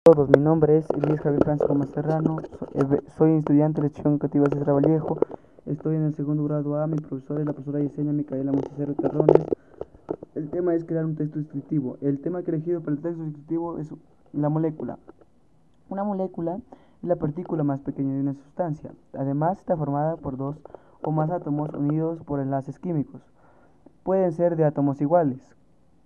Todos, mi nombre es Elías Javier Francisco Masterrano, soy estudiante de lección educativa Cesar Vallejo, estoy en el segundo grado A, mi profesora es la profesora Yesenia Micaela Monticero Terrones. El tema es crear un texto descriptivo. El tema que he elegido para el texto descriptivo es la molécula. Una molécula es la partícula más pequeña de una sustancia. Además está formada por dos o más átomos unidos por enlaces químicos. Pueden ser de átomos iguales,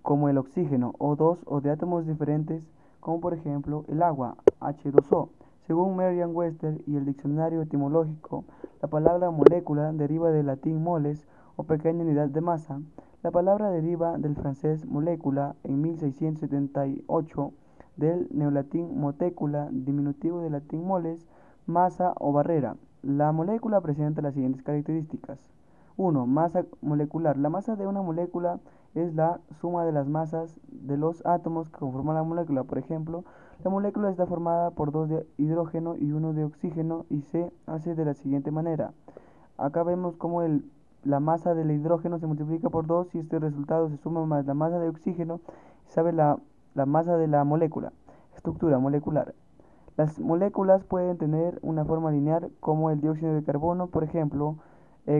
como el oxígeno, o dos o de átomos diferentes, como por ejemplo el agua, H2O. Según Merriam-Webster y el diccionario etimológico, la palabra molécula deriva del latín moles, o pequeña unidad de masa. La palabra deriva del francés molécula en 1678, del neolatín motécula, diminutivo del latín moles, masa o barrera. La molécula presenta las siguientes características. 1. Masa molecular. La masa de una molécula es la suma de las masas de los átomos que conforman la molécula. Por ejemplo, la molécula está formada por 2 de hidrógeno y 1 de oxígeno y se hace de la siguiente manera. Acá vemos cómo la masa del hidrógeno se multiplica por 2 y este resultado se suma más la masa de oxígeno y sabe la masa de la molécula. Estructura molecular. Las moléculas pueden tener una forma lineal como el dióxido de carbono, por ejemplo,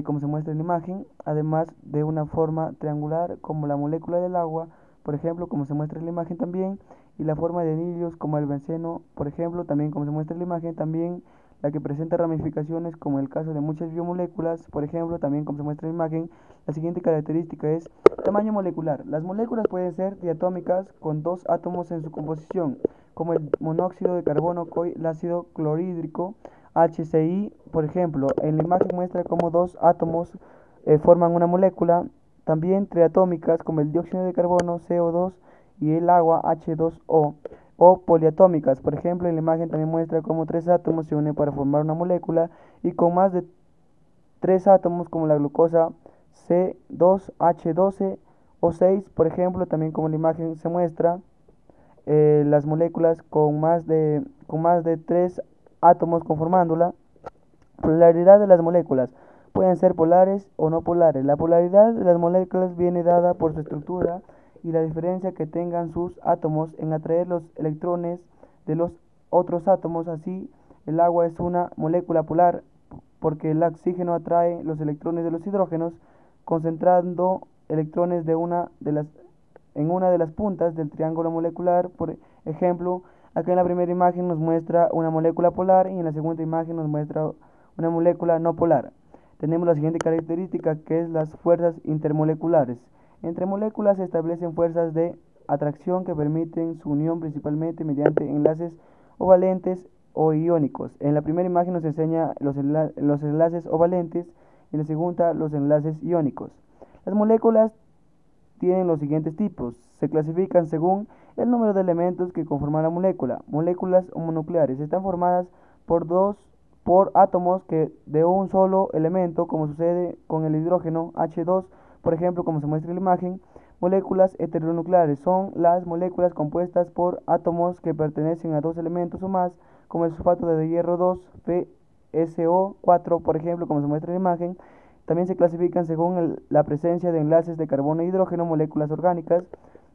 como se muestra en la imagen, además de una forma triangular como la molécula del agua, por ejemplo, como se muestra en la imagen también, y la forma de anillos como el benceno, por ejemplo, también como se muestra en la imagen, también la que presenta ramificaciones como en el caso de muchas biomoléculas, por ejemplo, también como se muestra en la imagen. La siguiente característica es tamaño molecular. Las moléculas pueden ser diatómicas con dos átomos en su composición, como el monóxido de carbono con el ácido clorhídrico, HCl, por ejemplo. En la imagen muestra cómo dos átomos forman una molécula. También triatómicas como el dióxido de carbono, CO2, y el agua, H2O. O poliatómicas, por ejemplo, en la imagen también muestra cómo tres átomos se unen para formar una molécula, y con más de tres átomos como la glucosa, C2H12 o 6, por ejemplo, también como en la imagen se muestra las moléculas con más de 3 átomos conformándola. Polaridad de las moléculas. Pueden ser polares o no polares. La polaridad de las moléculas viene dada por su estructura y la diferencia que tengan sus átomos en atraer los electrones de los otros átomos. Así, el agua es una molécula polar porque el oxígeno atrae los electrones de los hidrógenos, concentrando electrones en una de las puntas del triángulo molecular. Por ejemplo, acá en la primera imagen nos muestra una molécula polar y en la segunda imagen nos muestra una molécula no polar. Tenemos la siguiente característica, que es las fuerzas intermoleculares. Entre moléculas se establecen fuerzas de atracción que permiten su unión principalmente mediante enlaces covalentes o iónicos. En la primera imagen nos enseña los enlaces covalentes y en la segunda los enlaces iónicos. Las moléculas tienen los siguientes tipos. Se clasifican según el número de elementos que conforman la molécula. Moléculas homonucleares están formadas por átomos que de un solo elemento, como sucede con el hidrógeno H2, por ejemplo, como se muestra en la imagen. Moléculas heteronucleares son las moléculas compuestas por átomos que pertenecen a dos elementos o más, como el sulfato de hierro 2, PSO4, por ejemplo, como se muestra en la imagen. También se clasifican según la presencia de enlaces de carbono e hidrógeno. Moléculas orgánicas,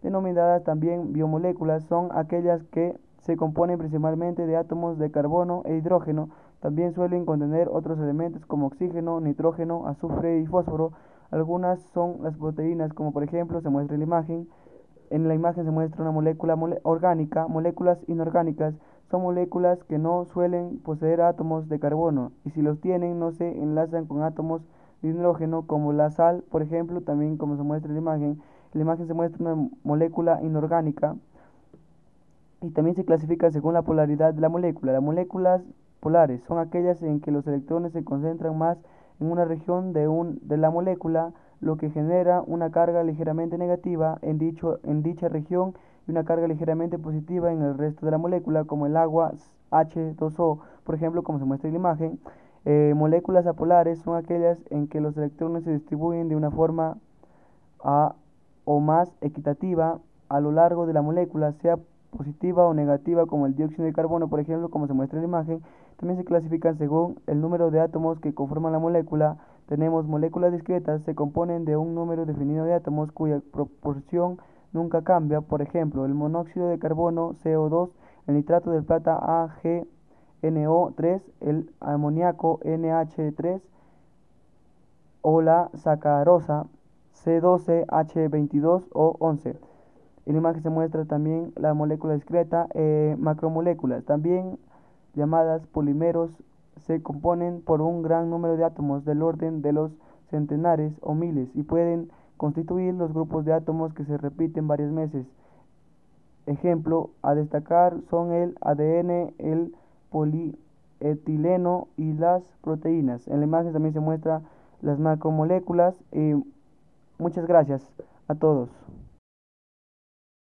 denominadas también biomoléculas, son aquellas que se componen principalmente de átomos de carbono e hidrógeno. También suelen contener otros elementos como oxígeno, nitrógeno, azufre y fósforo. Algunas son las proteínas, como por ejemplo se muestra en la imagen. En la imagen se muestra una molécula orgánica. Moléculas inorgánicas son moléculas que no suelen poseer átomos de carbono y si los tienen no se enlazan con átomos de hidrógeno, como la sal, por ejemplo, también como se muestra en la imagen. En la imagen se muestra una molécula inorgánica y también se clasifica según la polaridad de la molécula. Las moléculas polares son aquellas en que los electrones se concentran más en una región de la molécula, lo que genera una carga ligeramente negativa en dicha región y una carga ligeramente positiva en el resto de la molécula, como el agua, H2O, por ejemplo, como se muestra en la imagen. Moléculas apolares son aquellas en que los electrones se distribuyen de una forma o más equitativa a lo largo de la molécula, sea positiva o negativa, como el dióxido de carbono, por ejemplo, como se muestra en la imagen. También se clasifican según el número de átomos que conforman la molécula. Tenemos moléculas discretas, se componen de un número definido de átomos cuya proporción nunca cambia. Por ejemplo, el monóxido de carbono, CO2, el nitrato de plata AgNO3, el amoníaco NH3 o la sacarosa C12H22 o 11. En la imagen se muestra también la molécula discreta, macromoléculas, también llamadas polímeros, se componen por un gran número de átomos del orden de los centenares o miles y pueden constituir los grupos de átomos que se repiten varias veces. Ejemplo a destacar son el ADN, el polietileno y las proteínas. En la imagen también se muestra las macromoléculas. Muchas gracias a todos.